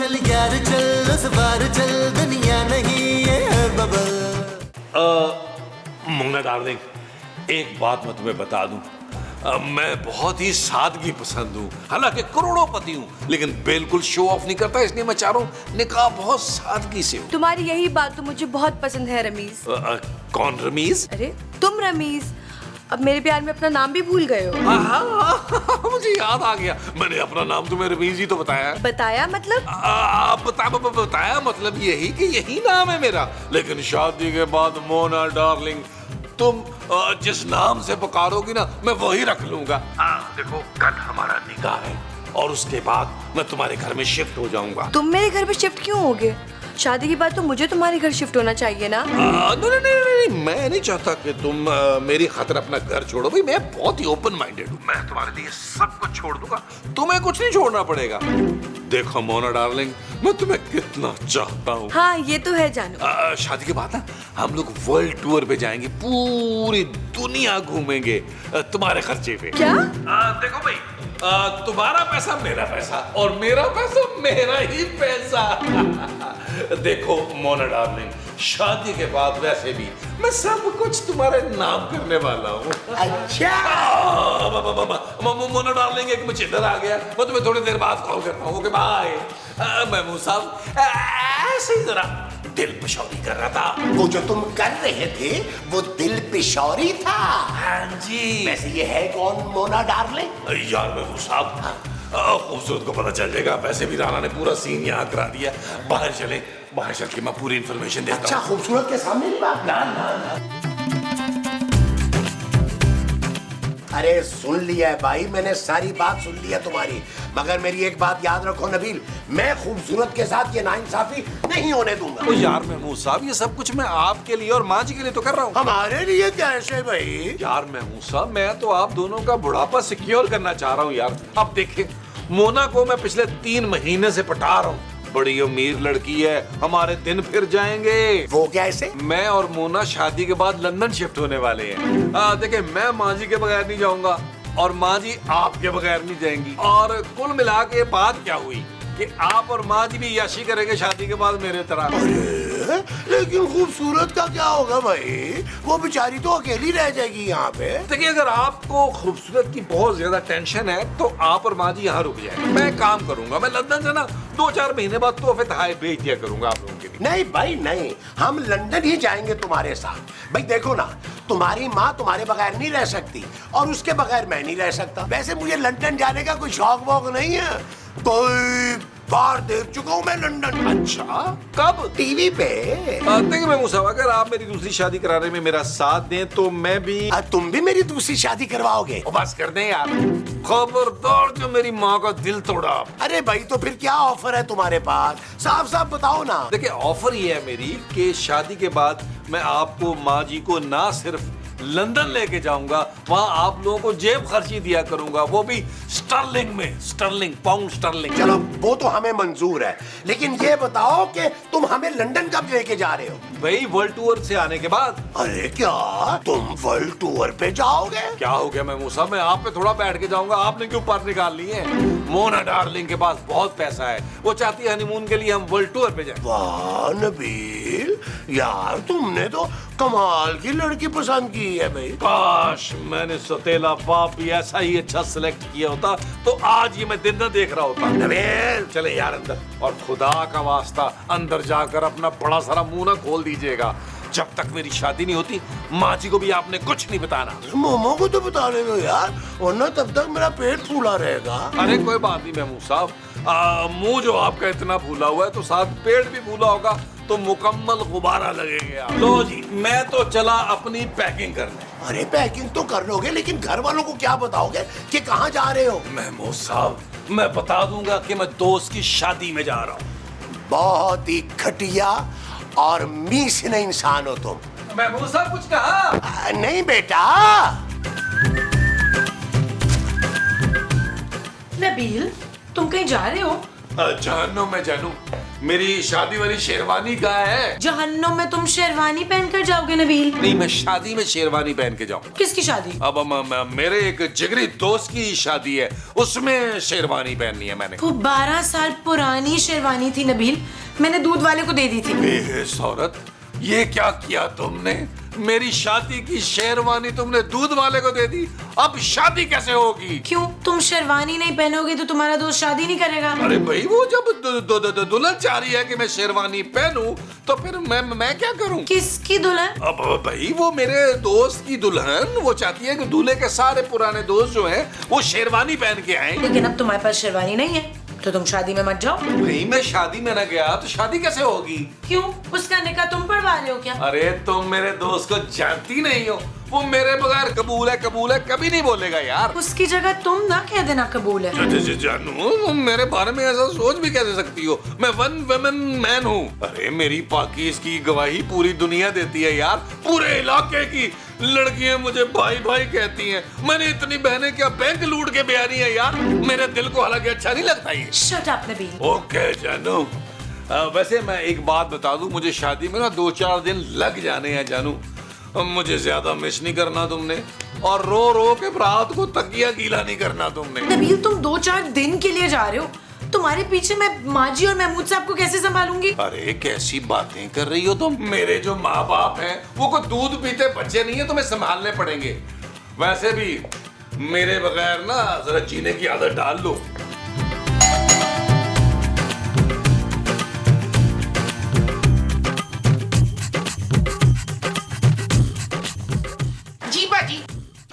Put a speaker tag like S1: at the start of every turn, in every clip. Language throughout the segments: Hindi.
S1: चल यार चल, उस बार चल, दुनिया नहीं ये है बबल।
S2: मुन्ना डार्लिंग, एक बात मैं तुम्हें बता दूं, मैं बहुत ही सादगी पसंद हूँ। हालांकि करोड़ोंपति हूँ, लेकिन बिल्कुल शो ऑफ नहीं करता, इसलिए मैं चाह रहा हूँ निकाह बहुत सादगी से हो।
S3: तुम्हारी यही बात तो मुझे बहुत पसंद है रमीज।
S2: कौन रमीज?
S3: अरे तुम रमीज, अब मेरे प्यार में अपना नाम भी भूल गए हो।
S2: हाँ, मुझे याद आ गया, मैंने अपना नाम तुम्हें रमीज ही तो बताया।
S3: बताया मतलब?
S2: बताया मतलब यही कि यही नाम है मेरा, लेकिन शादी के बाद मोना डार्लिंग तुम जिस नाम से पुकारोगी ना मैं वही रख लूंगा। देखो कल हमारा निकाह है और उसके बाद मैं तुम्हारे घर में शिफ्ट हो जाऊंगा।
S3: तुम मेरे घर पे शिफ्ट क्यों होगे? शादी के बाद तो मुझे तुम्हारे घर शिफ्ट होना चाहिए ना।
S2: नहीं, मैं नहीं चाहता कि तुम मेरी खातिर अपना घर छोड़ो। भाई मैं बहुत ही ओपन माइंडेड हूँ, मैं तुम्हारे लिए सब कुछ छोड़ दूंगा, तुम्हें कुछ नहीं छोड़ना पड़ेगा। देखो मोना डार्लिंग, मैं तुम्हें कितना चाहता हूँ।
S3: हाँ ये तो है जानू।
S2: शादी के बाद ना हम लोग वर्ल्ड टूर पे जाएंगे, पूरी दुनिया घूमेंगे तुम्हारे खर्चे पे।
S3: क्या?
S2: देखो भाई, तुम्हारा पैसा मेरा पैसा और मेरा पैसा मेरा ही पैसा। देखो मोना डार्लिंग, शादी के बाद वैसे भी मैं सब कुछ तुम्हारे नाम करने वाला हूँ।
S1: अच्छा
S2: मोना डार्लिंग, एक मुझे इधर आ गया, मैं तुम्हें थोड़ी देर बाद कॉल करता हूँ। Okay bye. महमूद साहब ऐसे ही जरा दिल पिशौरी कर रहा था।
S4: वो जो तुम कर रहे थे वो दिल पिशौरी था?
S2: हाँ जी।
S4: वैसे ये है कौन मोना डार्लिंग?
S2: यार महमूद साहब, खूबसूरत को पता चल जाएगा, वैसे भी राना ने पूरा सीन यहाँ करा दिया। बाहर चले, बाहर चल के मैं पूरी इंफॉर्मेशन देता हूँ।
S4: अच्छा, खूबसूरत के सामने नहीं बात?
S2: ना।
S4: अरे सुन लिया है भाई, मैंने सारी बात सुन लिया तुम्हारी, मगर मेरी एक बात याद रखो नबील, मैं खूबसूरत के साथ ये नाइंसाफी नहीं होने दूंगा।
S2: ओ यार महमूद साहब, ये सब कुछ मैं आपके लिए और माँ जी के लिए तो कर रहा हूँ।
S4: हमारे लिए कैसे भाई?
S2: यार महमूद साहब, मैं तो आप दोनों का बुढ़ापा सिक्योर करना चाह रहा हूँ यार। अब देखिए, मोना को मैं पिछले 3 महीने से पटा रहा हूँ, बड़ी अमीर लड़की है, हमारे दिन फिर जाएंगे।
S4: वो कैसे?
S2: मैं और मोना शादी के बाद लंदन शिफ्ट होने वाले हैं। देखिए, मैं माँ जी के बगैर नहीं जाऊंगा और माँ जी आपके बगैर नहीं जाएंगी, और कुल मिला के बात क्या हुई कि आप और माँ जी भी याशी करेंगे शादी के बाद मेरे तरह।
S4: अरे लेकिन खूबसूरत का क्या होगा भाई? वो बेचारी तो अकेली रह जाएगी यहाँ पे।
S2: देखिए, अगर आपको खूबसूरत की बहुत ज्यादा टेंशन है तो आप और माँ जी यहाँ रुक जाए, मैं काम करूंगा। मैं लंदन से ना 2-4 महीने बाद तोहफे तोहफे भेज दिया करूंगा आप लोगों के लिए।
S4: नहीं भाई नहीं, हम लंदन ही जाएंगे तुम्हारे साथ। भाई देखो ना, तुम्हारी माँ तुम्हारे बगैर नहीं रह सकती और उसके बगैर मैं नहीं रह सकता। वैसे मुझे लंदन जाने का कोई शौक वौक नहीं है, कोई बार देख चुका हूँ मैं लंदन।
S2: अच्छा, कब?
S4: टीवी पे।
S2: देखिए महमूद साहब, अगर आप मेरी दूसरी शादी कराने में मेरा साथ दें तो मैं भी।
S4: तुम भी मेरी दूसरी शादी करवाओगे?
S2: बस कर दें यार, खबरदार जो मेरी माँ का दिल तोड़ा।
S4: अरे भाई, तो फिर क्या ऑफर है तुम्हारे पास? साफ साफ बताओ ना।
S2: देखिए, ऑफर ये है मेरी कि शादी के बाद मैं आपको, माँ जी को ना सिर्फ लंदन लेके जाऊंगा, वहाँ आप लोगों को जेब खर्ची दिया करूंगा, वो भी स्टर्लिंग में, स्टर्लिंग, पाउंड स्टर्लिंग।
S4: चलो वो तो हमें मंजूर है, लेकिन ये बताओ कि तुम हमें लंदन कब लेके जा रहे हो?
S2: भाई वर्ल्ड टूर से आने के बाद।
S4: अरे क्या तुम वर्ल्ड टूर पे जाओगे?
S2: क्या हो गया महमूद साहब, मैं आप पे थोड़ा बैठ के जाऊंगा, आपने क्यों पर निकाल ली है? मोना डार्लिंग के पास बहुत पैसा है, वो चाहती है हनीमून के लिए हम वर्ल्ड टूर पे जाएं।
S4: वाह नबील, यार तुमने तो कमाल की लड़की पसंद की है भाई।
S2: काश मैंने सतेला बाप भी ऐसा ही अच्छा सिलेक्ट किया होता तो आज ये मैं दिन न देख रहा होता।
S4: नबील
S2: चले यार अंदर, और खुदा का वास्ता अंदर जाकर अपना बड़ा सारा मुंह ना खोल दीजिएगा। जब तक मेरी शादी नहीं होती, माँ जी को भी आपने कुछ नहीं बताना।
S4: मोमो को तो बताने दो यार, वरना तब तक मेरा पेट फूला रहेगा।
S2: अरे कोई बात नहीं महमूद साहब, मुंह जो आपका इतना फूला हुआ है तो साथ पेट भी फूला होगा तो मुकम्मल गुब्बारा लगेंगे आप। लो जी, मैं तो चला अपनी पैकिंग करने।
S4: अरे पैकिंग तो कर लोगे, लेकिन घर वालों को क्या बताओगे कि कहाँ जा रहे हो?
S2: महमूद साहब, मैं बता दूंगा कि मैं दोस्त की शादी में जा रहा हूँ।
S4: बहुत ही घटिया और मीसिन इंसान हो तुम।
S2: महमूद साहब कुछ कहा?
S4: नहीं बेटा।
S3: नबील, तुम कहीं जा रहे हो?
S2: जानू मैं जानू, मेरी शादी वाली शेरवानी कहाँ है?
S5: जहन्नुम में तुम शेरवानी पहनकर जाओगे नबील?
S2: नहीं, मैं शादी में शेरवानी पहन के जाऊँ।
S5: किसकी शादी?
S2: अब मेरे एक जिगरी दोस्त की शादी है, उसमें शेरवानी पहननी है मैंने।
S5: वो 12 साल पुरानी शेरवानी थी नबील, मैंने दूध वाले को दे दी थी।
S2: बेहस औरत, ये क्या किया तुमने? मेरी शादी की शेरवानी तुमने दूध वाले को दे दी, अब शादी कैसे होगी?
S5: क्यों, तुम शेरवानी नहीं पहनोगे तो तुम्हारा दोस्त शादी नहीं करेगा?
S2: अरे भाई, वो जब दुल्हन चाह रही है कि मैं शेरवानी पहनूं, तो फिर मैं क्या करूं?
S5: किसकी दुल्हन?
S2: अब भाई, वो मेरे दोस्त की दुल्हन, वो चाहती है कि दूल्हे के सारे पुराने दोस्त जो हैं वो शेरवानी पहन के आए।
S5: लेकिन अब तुम्हारे पास शेरवानी नहीं है तो तुम शादी में मत जाओ।
S2: भाई, मैं शादी में ना गया तो शादी कैसे होगी?
S5: क्यों, उसका निकाह तुम पढ़वा रहे हो क्या?
S2: अरे तुम मेरे दोस्त को जानती नहीं हो, वो मेरे बगैर कबूल है कभी नहीं बोलेगा यार।
S5: उसकी जगह तुम ना कह देना कबूल है।
S2: जानू, तुम मेरे बारे में ऐसा सोच भी कैसे सकती हो? मैं वन वुमेन मैन हूँ। अरे मेरी पाकिज़ की गवाही पूरी दुनिया देती है यार, पूरे इलाके की लड़कियां मुझे भाई भाई कहती हैं। मैंने इतनी बहनें क्या बैंक लूट के ब्यानी है यार, मेरे दिल को हालांकि अच्छा नहीं लगता ये।
S5: Shut up Nabeel.
S2: ओके जानू, वैसे मैं एक बात बता दूं, मुझे शादी में ना 2-4 दिन लग जाने हैं जानू। मुझे ज्यादा मिस नहीं करना तुमने, और रो रो के रात को तकिया गीला नहीं करना तुमने।
S5: नबील, तुम 2-4 दिन के लिए जा रहे हो, तुम्हारे पीछे मैं माजी और महमूद साहब को कैसे संभालूंगी?
S2: अरे कैसी बातें कर रही हो तुम? मेरे जो माँ बाप हैं वो कोई दूध पीते बच्चे नहीं है, तुम्हें संभालने पड़ेंगे। वैसे भी मेरे बगैर ना जरा जीने की आदत डाल लो।
S6: जी बाजी।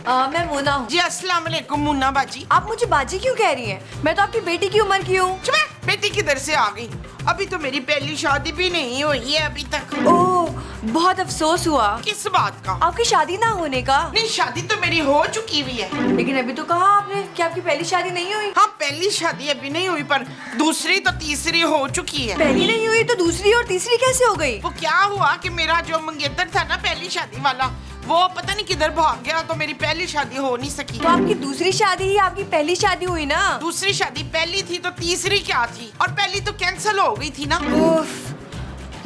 S3: मैं मुन्ना हूँ।
S6: जी अस्सलाम वालेकुम मुन्ना बाजी।
S3: आप मुझे बाजी क्यों कह रही हैं? मैं तो आपकी बेटी की उम्र की हूँ।
S6: चुप, बेटी किधर से आ गई? अभी तो मेरी पहली शादी भी नहीं हुई है अभी तक।
S3: ओह, बहुत अफसोस हुआ।
S6: किस बात का?
S3: आपकी शादी ना होने का।
S6: नहीं, शादी तो मेरी हो चुकी हुई है।
S3: लेकिन अभी तो कहा आपने कि आपकी पहली शादी नहीं हुई।
S6: हाँ, पहली शादी अभी नहीं हुई, पर दूसरी तो तीसरी हो चुकी है।
S3: पहली नहीं हुई तो दूसरी और तीसरी कैसे हो गई?
S6: वो क्या हुआ कि मेरा जो मंगेतर था ना पहली शादी वाला, वो पता नहीं किधर भाग गया, तो मेरी पहली शादी हो नहीं सकी।
S3: तो आपकी दूसरी शादी ही आपकी पहली शादी हुई ना?
S6: दूसरी शादी पहली थी तो तीसरी क्या थी? और पहली तो कैंसिल हो गई थी ना।
S3: उफ,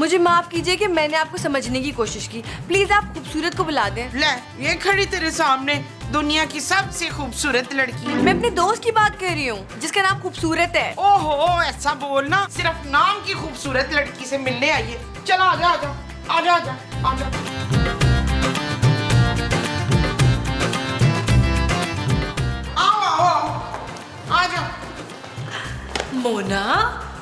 S3: मुझे माफ कीजिए कि मैंने आपको समझने की कोशिश की। प्लीज आप खूबसूरत को बुला दें।
S6: ले, ये खड़ी तेरे सामने दुनिया की सबसे खूबसूरत लड़की।
S3: मैं अपने दोस्त की बात कर रही हूँ जिसका नाम खूबसूरत है।
S6: ओहो, ऐसा बोलना, सिर्फ नाम की खूबसूरत लड़की से मिलने आई है। चलो आजा आजा आजा आजा आजा। आओ आओ आजा।
S5: Mona,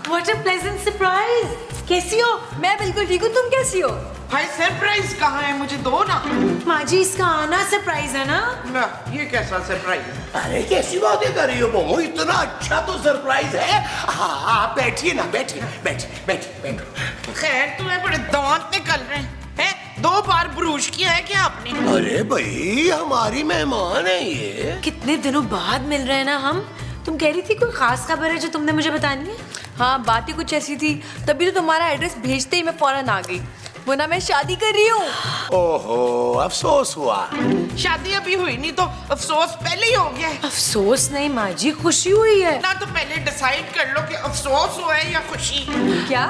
S5: what a pleasant surprise. कैसी हो?
S3: मैं बिल्कुल ठीक हूँ, तुम कैसी हो?
S6: भाई सरप्राइज कहाँ है? मुझे दो ना।
S5: माजी, इसका आना सरप्राइज है ना?
S6: ना, ये कैसा सरप्राइज?
S4: अरे कैसी बातें कर रही हो मोमो, इतना अच्छा तो सरप्राइज है। हाँ, बैठिए ना, बैठिए बैठिए बैठिए बैठो।
S6: खैर, तुम्हें बड़े दांत निकल रहे हैं। 2 बार ब्रूश किया है क्या आपने?
S4: अरे भाई, हमारी मेहमान है ये।
S5: कितने दिनों बाद मिल रहे हैं ना हम। तुम कह रही थी कोई खास खबर है जो तुमने मुझे बतानी है?
S3: हाँ, बात ही कुछ ऐसी थी, तभी तो तुम्हारा एड्रेस भेजते ही मैं फौरन आ गई। वो ना मैं शादी कर रही हूँ।
S4: ओहो, अफसोस हुआ।
S6: शादी अभी हुई नहीं तो अफसोस पहले ही हो गया है।
S5: अफसोस नहीं माजी, खुशी हुई है
S6: ना, तो पहले डिसाइड कर लो कि अफसोस हुआ है या खुशी।
S3: क्या?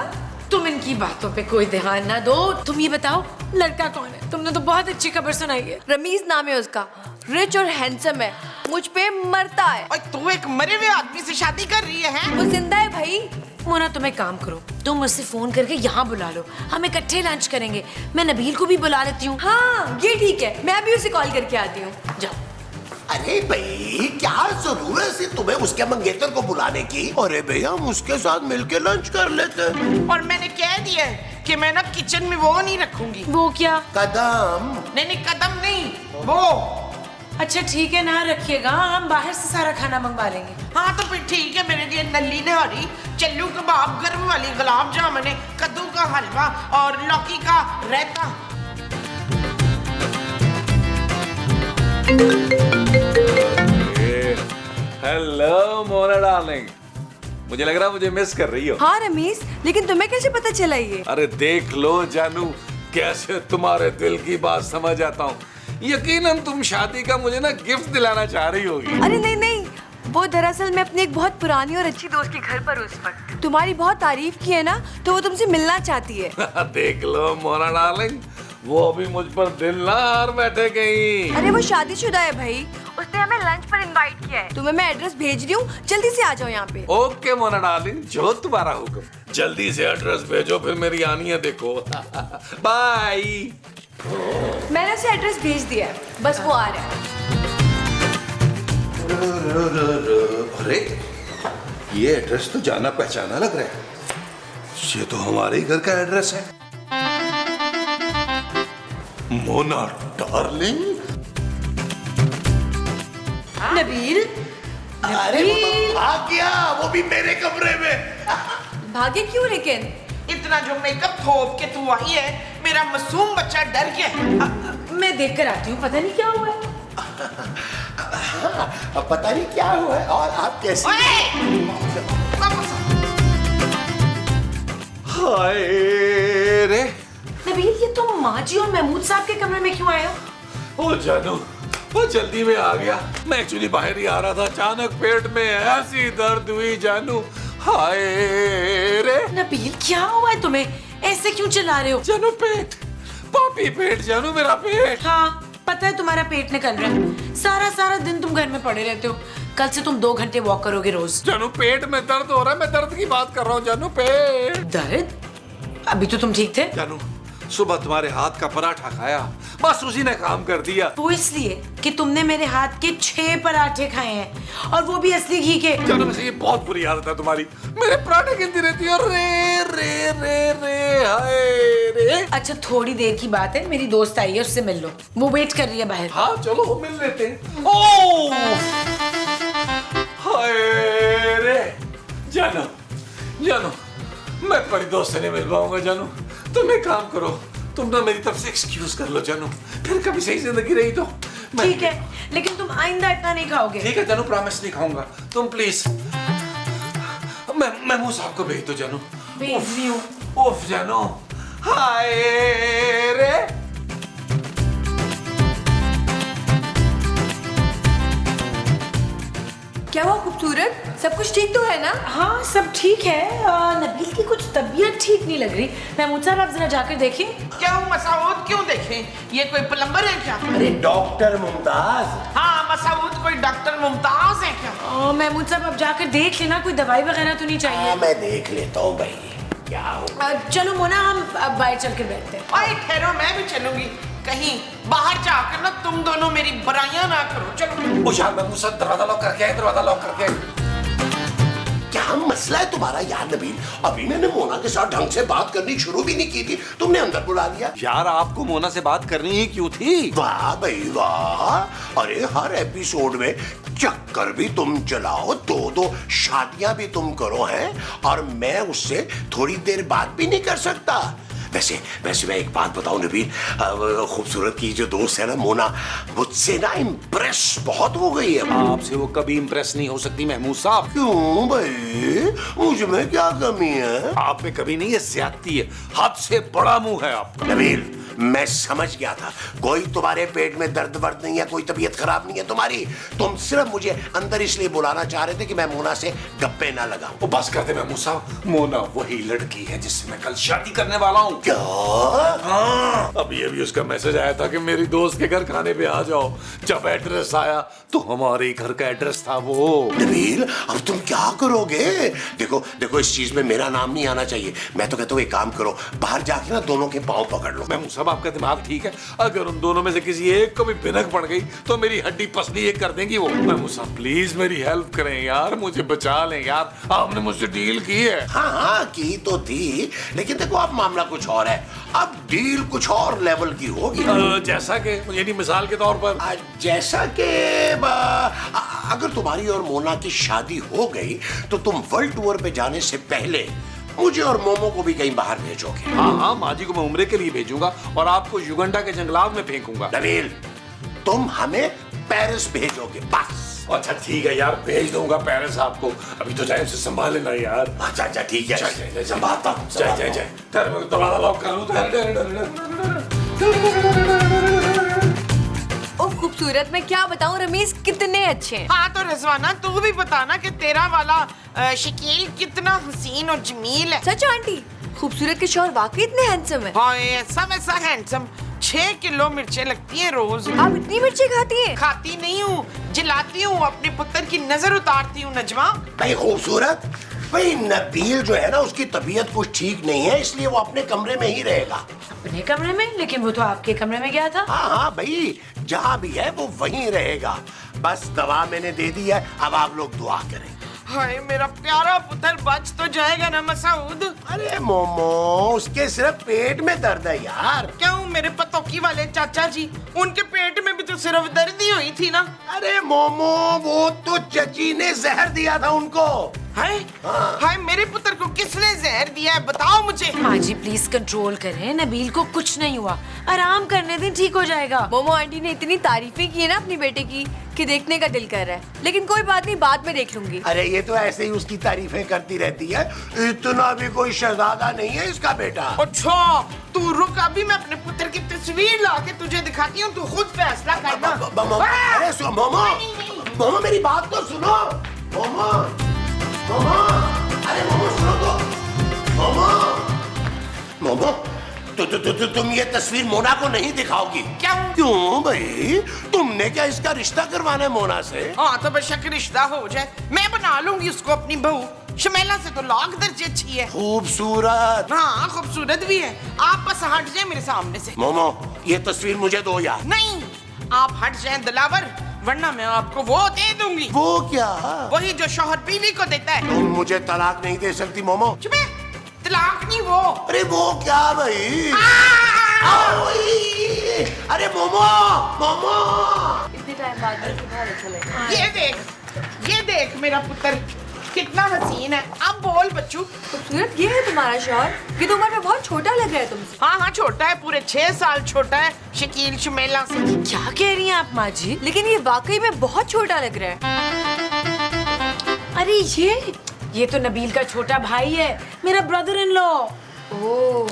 S5: तुम इनकी बातों पे कोई ध्यान ना दो। तुम ये बताओ, लड़का कौन है? तुमने तो बहुत अच्छी खबर सुनाई है।
S3: रमीज नाम है उसका, रिच और हैंडसम है, मुझ पे मरता है।
S6: और तू एक मरे हुए आदमी से शादी कर रही है?
S3: वो जिंदा है भाई।
S5: मोना, तुम एक काम करो, तुम मुझसे फोन करके यहाँ बुला लो, हम इकट्ठे लंच करेंगे। मैं नबील को भी बुला लेती हूँ।
S3: हाँ, ये ठीक है, मैं भी उसे कॉल करके आती हूँ।
S5: जाओ।
S4: अरे भाई, क्या जरूरत है तुम्हें उसके मंगेतर को बुलाने की? अरे भैया, हम उसके साथ मिलके लंच कर लेते।
S6: और मैंने कह दिया है कि मैं ना किचन में वो नहीं रखूंगी।
S5: वो क्या?
S4: कदम।
S6: नहीं, कदम नहीं, वो।
S5: अच्छा ठीक है, ना रखिएगा, हम बाहर से सारा खाना मंगवा लेंगे।
S6: हाँ, तो फिर ठीक है। मेरे लिए नली नहारी, चल्लू कबाब, गर्म वाली गुलाब जामुन, कद्दू का हलवा और लौकी का रायता।
S2: हेलो मोना डार्लिंग, मुझे लग रहा है मुझे मिस कर रही हो।
S3: हाँ रमीज, लेकिन तुम्हें कैसे पता चला ये?
S2: अरे देख लो जानू, कैसे तुम्हारे दिल की बात समझ आता हूँ। यकीनन तुम शादी का मुझे ना गिफ्ट दिलाना चाह रही होगी।
S3: अरे नहीं नहीं, वो दरअसल मैं अपनी एक बहुत पुरानी और अच्छी दोस्त के घर पर हूँ इस वक्त। तुम्हारी बहुत तारीफ की है ना, तो वो तुमसे मिलना चाहती है।
S2: देख लो मोना डार्लिंग, वो अभी मुझ पर दिल ना हार बैठे कहीं।
S3: अरे वो शादीशुदा है भाई, उसने हमें लंच पर इनवाइट किया है। तुम्हें मैं एड्रेस भेज रही हूँ, जल्दी से आ जाओ यहाँ पे।
S2: ओके मोना डार्लिंग, जो तुम्हारा हुक्म। जल्दी से एड्रेस भेजो, फिर मेरी आनी है देखो। बाय।
S3: मैंने उसे एड्रेस भेज दिया है, बस वो आ रहा है।
S2: अरे ये एड्रेस तो जाना पहचाना लग रहा है। ये तो हमारे ही घर का एड्रेस है। मोना डार्लिंग।
S5: नबील,
S4: अरे वो तो भाग गया, वो भी मेरे कमरे में।
S3: भागे क्यों लेकिन?
S6: इतना जो मेकअप थोप के तू आई है, मेरा मासूम बच्चा डर गया।
S5: मैं देख कर आती हूँ, पता नहीं क्या हुआ है।
S4: अब पता नहीं क्या हुआ है और आप कैसे।
S2: हाय रे।
S5: नबील, ये तुम माँ जी और महमूद साहब के कमरे में क्यों आए हो?
S2: ओ जानू, वो जल्दी में आ गया। मैं एक्चुअली बाहर ही आ रहा था, अचानक पेट में ऐसी दर्द हुई जानू। हाय रे।
S5: नबील, क्या हुआ है तुम्हें? ऐसे क्यों चिल्ला रहे हो?
S2: जानू पेट, पापी पेट जानू, मेरा पेट।
S5: हाँ, पता है तुम्हारा पेट निकल रहा है। सारा दिन तुम घर में पड़े रहते हो। कल से तुम 2 घंटे वॉक करोगे रोज।
S2: जानू पेट में दर्द हो रहा है, मैं दर्द की बात कर रहा हूँ जानू। पेट
S5: दर्द? अभी तो तुम ठीक थे।
S2: जानू, सुबह तुम्हारे हाथ का पराठा खाया, बस उसी ने काम कर दिया।
S5: वो इसलिए कि तुमने मेरे हाथ के 6 पराठे खाए हैं, और वो भी असली घी के।
S2: जानू वैसे ये बहुत बुरी आदत है तुम्हारी, मेरे पराठे गिनती रहती है। रे रे रे रे हाय रे।
S5: अच्छा, थोड़ी देर की बात है, मेरी दोस्त आई है, उससे मिल लो, वो वेट कर रही है बाहर।
S2: हाँ चलो मिल लेते हैं। ओ हाय रे। जानू जानू, मैं तुम्हारी दोस्त से नहीं मिल पाऊंगा जानू। तुम एक काम करो, तुम ना मेरी तरफ से एक्सक्यूज कर लो जानू, फिर कभी सही जिंदगी रही तो।
S5: ठीक है, लेकिन तुम आइंदा इतना नहीं खाओगे।
S2: ठीक है जानू, प्रॉमिस नहीं खाऊंगा। तुम प्लीज मैं मुंह साहब को भेज दो जानू।
S5: भेज रही हूँ।
S2: उफ जानू। हाय रे।
S3: क्या हुआ खूबसूरत? सब कुछ ठीक तो है ना?
S5: हाँ, सब ठीक है। नबील की कुछ तबीयत ठीक नहीं लग रही। महमूद साहब, आप जरा जाकर देखिए।
S6: क्यों मसाउद, क्यों देखें? ये कोई प्लम्बर है क्या?
S4: अरे डॉक्टर मुमताज।
S6: हाँ मसाउद, कोई डॉक्टर मुमताज है क्या?
S5: महमूद साहब, आप जाकर देख लेना, कोई दवाई वगैरह तो नहीं चाहिए।
S4: मैं देख लेता हूँ भाई, क्या हो।
S5: चलो मोना, हम अब बाहर चल कर बैठते हैं।
S6: अरे ठहरो, मैं भी चलूंगी। कहीं बाहर जाकर ना तुम दोनों मेरी बुराइयां ना करो। चलो।
S2: ओ यार, मैं मुंह से दरवाजा लॉक करके आया, दरवाजा लॉक करके।
S4: क्या मसला है तुम्हारा यार नबील? अभी मैंने मोना के साथ ढंग से बात करनी शुरू भी नहीं की थी, तुमने अंदर बुला दिया।
S2: यार आपको मोना से बात करनी ही क्यों थी?
S4: वाह भाई वाह, अरे हर एपिसोड में चक्कर भी तुम चलाओ, 2-2 शादियां भी तुम करो हैं, और मैं उससे थोड़ी देर बात भी नहीं कर सकता। वैसे मैं एक बात बताऊं नबील, खूबसूरत की जो दोस्त है ना मोना, मुझसे ना इम्प्रेस बहुत हो गई है।
S2: आपसे वो कभी इम्प्रेस नहीं हो सकती महमूद साहब।
S4: क्यों भाई, मुझ में क्या कमी है?
S2: आप में कभी नहीं है, ज्यादती है। हद से बड़ा मुंह है आपका।
S4: नबील, मैं समझ गया था, कोई तुम्हारे पेट में दर्द वर्द नहीं है, कोई तबीयत खराब नहीं है तुम्हारी। तुम सिर्फ मुझे अंदर इसलिए बुलाना चाह रहे थे कि मैं मोना से गप्पे ना लगाऊं।
S2: वो बस करते महमूद साहब, मोना वही लड़की है जिससे मैं कल शादी करने वाला हूँ।
S4: क्या?
S2: हाँ, अभी उसका मैसेज आया था कि मेरी दोस्त के घर खाने पे आ जाओ। जब एड्रेस आया तो हमारे घर का एड्रेस था वो।
S4: नबील, अब तुम क्या करोगे? देखो इस चीज में मेरा नाम नहीं आना चाहिए। मैं तो कहता हूँ एक काम करो, बाहर जाके ना दोनों के पांव पकड़ लो।
S2: महमूद साहब, आपका दिमाग ठीक है? अगर उन दोनों में से किसी एक को भी भिनक पड़ गई तो मेरी हड्डी पसली एक कर देंगी वो। महमूद साहब प्लीज मेरी हेल्प करें यार, मुझे बचा लें यार, आपने मुझसे डील की है।
S4: हाँ की तो थी, लेकिन देखो अब मामला कुछ और है, अब डील कुछ और लेवल की होगी।
S2: जैसा कि यानी मिसाल के तौर पर,
S4: जैसा कि अगर तुम्हारी और मोना की शादी हो गई तो तुम वर्ल्ड टूर पे जाने से पहले मुझे और मोमो को भी कहीं बाहर भेजोगे।
S2: हाँ, माँ जी को मैं उम्रे के लिए भेजूंगा और आपको युगांडा के जंगलात में फेंकूंगा।
S4: नबील, तुम हमें पेरिस भेजोगे बस।
S2: अच्छा ठीक है यार, भेज दूंगा पेरिस आपको। अभी तो टाइम से संभाल लेना यार।
S4: अच्छा ठीक है,
S2: जय
S4: संभालता हूँ।
S2: दरवाजा लॉक कर लूं।
S3: ओ खूबसूरत, मैं क्या बताऊं, रमीज कितने अच्छे हैं।
S6: हाँ तो रिजवाना तू भी बताना कि तेरा वाला शकील कितना हसीन और जमील है।
S3: सच आंटी, खूबसूरत के शौहर वाकई इतने हैंडसम है।
S6: हाँ ऐसा वैसा हैंडसम। 6 किलो मिर्चें लगती हैं रोज।
S3: आप इतनी मिर्ची खाती हैं?
S6: खाती नहीं हूँ, जलाती हूँ, अपने पुत्र की नजर उतारती हूँ। नजमा
S4: भाई खूबसूरत, भाई नबील जो है ना उसकी तबीयत कुछ ठीक नहीं है, इसलिए वो अपने कमरे में ही रहेगा।
S5: अपने कमरे में? लेकिन वो तो आपके कमरे में गया था।
S4: हाँ हाँ भाई, जहाँ भी है वो वहीं रहेगा। बस दवा मैंने दे दी है, अब आप लोग दुआ करें।
S6: हाय मेरा प्यारा पुत्र बच तो जाएगा ना मसूद?
S4: अरे मोमो, उसके सिर्फ पेट में दर्द है यार।
S6: क्यों, मेरे पतोकी वाले चाचा जी, उनके पेट में भी तो सिर्फ दर्द ही हुई थी ना।
S4: अरे मोमो, वो तो चची ने जहर दिया था उनको।
S6: हाय हाय, मेरे पुत्र को किसने जहर दिया है बताओ मुझे।
S5: माँ जी प्लीज कंट्रोल करें, नबील को कुछ नहीं हुआ, आराम करने दें, ठीक हो जाएगा।
S3: मोमो आंटी ने इतनी तारीफें की है ना अपनी बेटे की कि देखने का दिल कर रहा है, लेकिन कोई बात नहीं, बाद में देख लूंगी।
S4: अरे ये तो ऐसे ही उसकी तारीफें करती रहती है, इतना भी कोई शहजादा नहीं है इसका बेटा।
S6: अच्छा तू रुक, अभी मैं अपने पुत्र की तस्वीर ला के तुझे दिखाती हूँ, तू खुद फैसला करना।
S4: अरे सुनो मोमो, मोमो मेरी बात तो सुनो। मोमो, मोमो, अरे मोमो सुनो तो। मोमो, मोमो, तुम ये तस्वीर मोना को नहीं दिखाओगी? क्यों भाई, तुमने क्या इसका रिश्ता करवाना है मोना से?
S6: हाँ तो बेशक रिश्ता हो जाए, मैं बना लूंगी उसको अपनी बहू। शमेला से तो लाख दर्जे अच्छी है।
S4: खूबसूरत।
S6: हाँ खूबसूरत भी है। आप बस हट जाए मेरे सामने से।
S4: मोमो ये तस्वीर मुझे दो यार।
S6: नहीं, आप हट जाए दिलावर, वरना मैं आपको वो दे दूंगी।
S4: वो क्या?
S6: वही जो शौहर बीवी को देता है।
S4: तुम मुझे तलाक नहीं दे सकती मोमो।
S6: चुप है, तलाक नहीं वो।
S4: अरे वो क्या भाई? अरे मोमो, मोमो,
S3: इतने टाइम बाद में बहुत अच्छा लगा।
S6: ये देख मेरा पुत्र कितना हसीन है। अब बोल बच्चू।
S3: खूबसूरत, ये है तुम्हारा शौहर? ये तो उम्र में बहुत छोटा लग रहा है तुमसे।
S6: हाँ हाँ छोटा है, पूरे 6 साल छोटा है शकील शमेला से।
S5: क्या कह रही हैं आप माँ जी?
S3: लेकिन ये वाकई में बहुत छोटा लग रहा है।
S5: अरे ये तो नबील का छोटा भाई है, मेरा brother in law.
S3: Oh,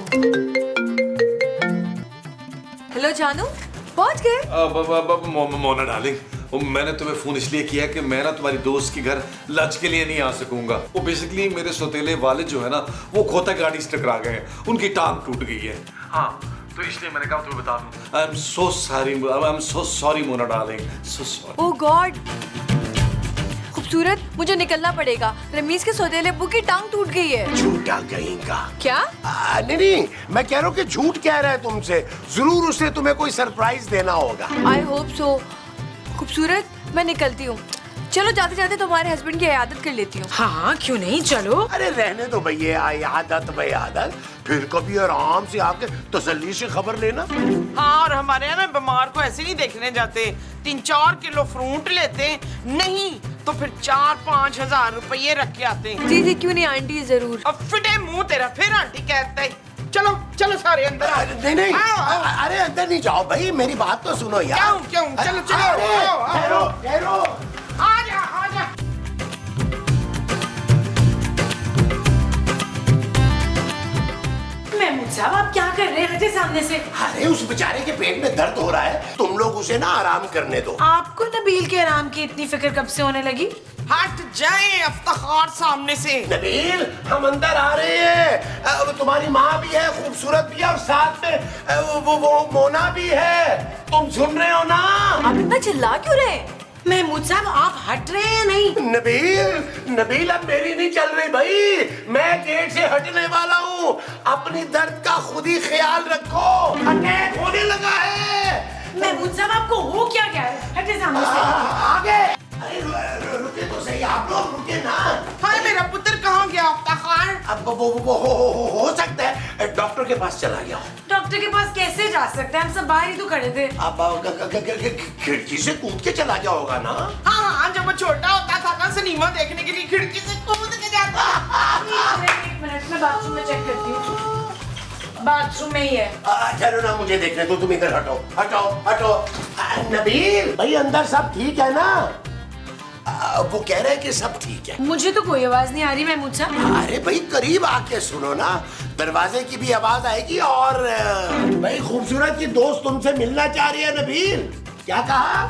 S3: hello जानू, पहुंच गए?
S2: मोना डार्लिंग, मैंने तुम्हें फोन इसलिए किया कि मैं ना तुम्हारी दोस्त के घर लंच के लिए नहीं आ सकूंगा। वो बेसिकली मेरे सौतेले वाले जो है ना, वो खोता गाड़ी से टकरा गए हैं, उनकी टांग टूट गई है। हाँ तो इसलिए मैंने कहा तुम्हें बता दूं। I am so sorry Mona darling, so sorry.
S3: Oh God, खूबसूरत, मुझे निकलना पड़ेगा। रमीज के सौतेले अब्बू की टांग टूट गई है।
S4: झूठा कहेगा।
S3: क्या?
S4: नहीं, मैं कह रहा हूँ कि झूठ कह रहा है तुमसे। जरूर उसे तुम्हें कोई सरप्राइज देना होगा।
S3: I hope so. खूबसूरत, मैं निकलती हूँ। चलो जाते जाते तुम्हारे हस्बैंड की इयादत कर लेती हूँ।
S5: हाँ क्यों नहीं, चलो।
S4: अरे रहने दो भैया, आदत भाई आदत, फिर कभी आराम से आके तसल्ली से खबर लेना।
S6: हाँ और हमारे यहाँ ना बीमार को ऐसे नहीं देखने जाते, 3-4 किलो फ्रूट लेते, नहीं तो फिर 4-5 हजार रुपये रख के आते हैं।
S3: जी जी, क्यों नहीं आंटी, जरूर।
S6: अब फिटे मुंह तेरा, फिर आंटी कहता है। चलो चलो सारे अंदर आओ।
S4: नहीं,
S6: आओ।
S4: अरे अंदर नहीं जाओ भाई, मेरी बात तो सुनो यार।
S6: क्यों चलो चलो,
S4: ठहरो।
S6: आ जा।
S5: महमूद साहब आप क्या कर रहे हैं? हटे सामने से।
S4: अरे उस बेचारे के पेट में दर्द हो रहा है, तुम लोग उसे ना आराम करने दो।
S5: आपको नबील के आराम की इतनी फिक्र कब से होने लगी?
S6: हट जाए अफ्तार सामने से।
S4: नबील, हम अंदर आ रहे हैं। तुम्हारी माँ भी है, खूबसूरत भी है, और साथ में वो मोना भी है। तुम सुन रहे हो ना?
S3: आप इतना चिल्ला क्यों रहे हैं?
S5: महमूद साहब आप हट रहे हैं नहीं?
S4: नबील अब मेरी नहीं चल रही भाई, मैं गेट से हटने वाला हूँ। अपनी दर्द का खुद ही ख्याल रखो, अटैक होने लगा है।
S5: महमूद साहब आपको हो क्या है? हटे सामने से।
S4: आगे। अरे रुके तो सही, आप लोग रुके ना।
S6: हाय मेरा पुत्र कहाँ गया अफ्तार?
S4: अब वो हो सकता है डॉक्टर के पास चला गया।
S5: डॉक्टर के पास कैसे जा सकते हैं? हम सब बाहर ही तो खड़े थे।
S4: अब खिड़की से कूद के चला गया होगा ना?
S6: हाँ जब वो छोटा होता था ना, सिनेमा देखने के लिए खिड़की से कूद के जाता।
S5: एक मिनट में बाथरूम में चेक करती हूँ। बाथरूम में ही है।
S4: चलो ना, मुझे देखने दो, तुम इधर हटो। नबील भाई, अंदर सब ठीक है ना? वो कह रहे हैं कि सब ठीक है।
S5: मुझे तो कोई आवाज नहीं आ रही महमूद साहब।
S4: अरे भाई करीब आके सुनो ना, दरवाजे की भी आवाज आएगी। और भाई खूबसूरत की दोस्त तुमसे मिलना चाह रही है नबील। क्या कहा?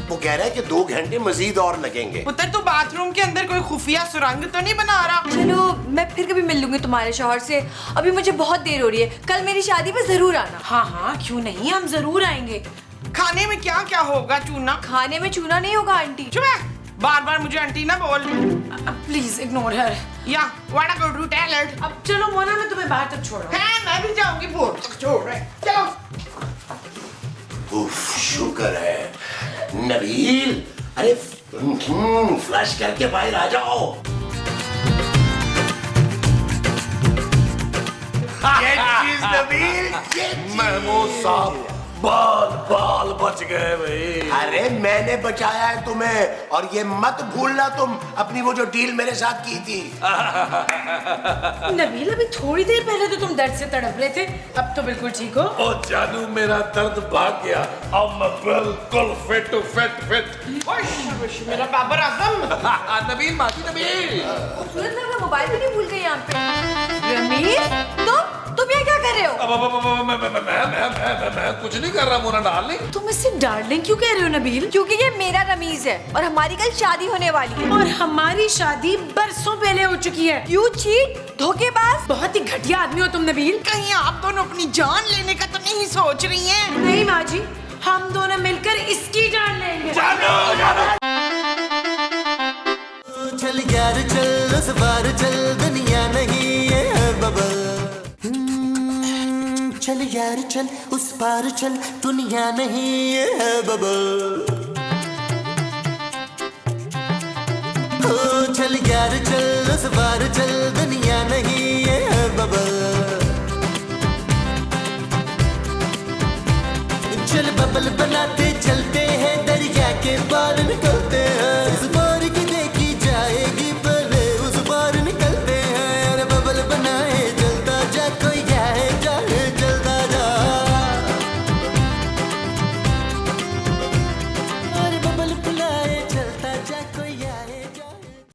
S4: वो कह रहा है कि 2 घंटे मजीद और लगेंगे।
S6: पुत्र तू बाथरूम के अंदर कोई खुफिया सुरंग तो नहीं बना रहा?
S3: चलो मैं फिर कभी मिल लूंगी तुम्हारे शौहर से, अभी मुझे बहुत देर हो रही है। कल मेरी शादी पे जरूर आना।
S5: हाँ हाँ क्यों नहीं, हम जरूर आएंगे।
S6: खाने में क्या क्या होगा चूना?
S3: खाने में चूना नहीं होगा आंटी।
S6: चुप है, बार बार मुझे आंटी ना बोल।
S5: Please ignore her.
S6: या what I go to tell her.
S5: अब चलो मोना, मैं तुम्हें बाहर तक छोड़ रहा हूँ।
S6: है मैं भी जाऊंगी, बोर्ड तक छोड़ रहे। चलो।
S4: उफ, शुक्र है। नबील, अरे फ्लश करके बाहर आ जाओ। ये चीज नबील, ये चीज।
S2: महमूद साहब, बाल बाल बच गए भाई।
S4: अरे मैंने बचाया है तुम्हें, और ये मत भूलना तुम अपनी वो जो डील मेरे साथ की थी।
S5: नबील अभी थोड़ी देर पहले तो तुम दर्द से तड़प रहे थे, अब तो बिल्कुल ठीक हो।
S2: ओ जानू, मेरा दर्द भाग गया, अब मैं बिल्कुल फिट
S6: ओए शाबाश मेरा बाबर आजम।
S2: नबील मासी, नबील।
S3: सूरज मैं अपना मोबाइल भी नहीं भूल गई यहाँ पे। रमीज, तुम यहाँ क्या कर रहे हो?
S2: मैं कुछ नहीं कर रहा मोना डार्लिंग।
S5: तुम इससे डार्लिंग क्यों कह रहे हो नबील?
S3: क्योंकि ये मेरा रमीज है और हमारी कल शादी होने वाली है।
S5: और हमारी शादी बरसों पहले हो चुकी है।
S3: यू चीट, धोखेबाज।
S5: बहुत ही घटिया आदमी हो तुम नबील।
S6: कहीं आप दोनों अपनी जान लेने का तो नहीं सोच रही हैं?
S5: नहीं माँ जी, हम दोनों मिलकर इसकी जान लेंगे।
S1: चल यार चल, उस बार चल, दुनिया नहीं है बबल। चल यार चल, उस पार चल, दुनिया नहीं है बबल। चल यार चल, उस बार चल,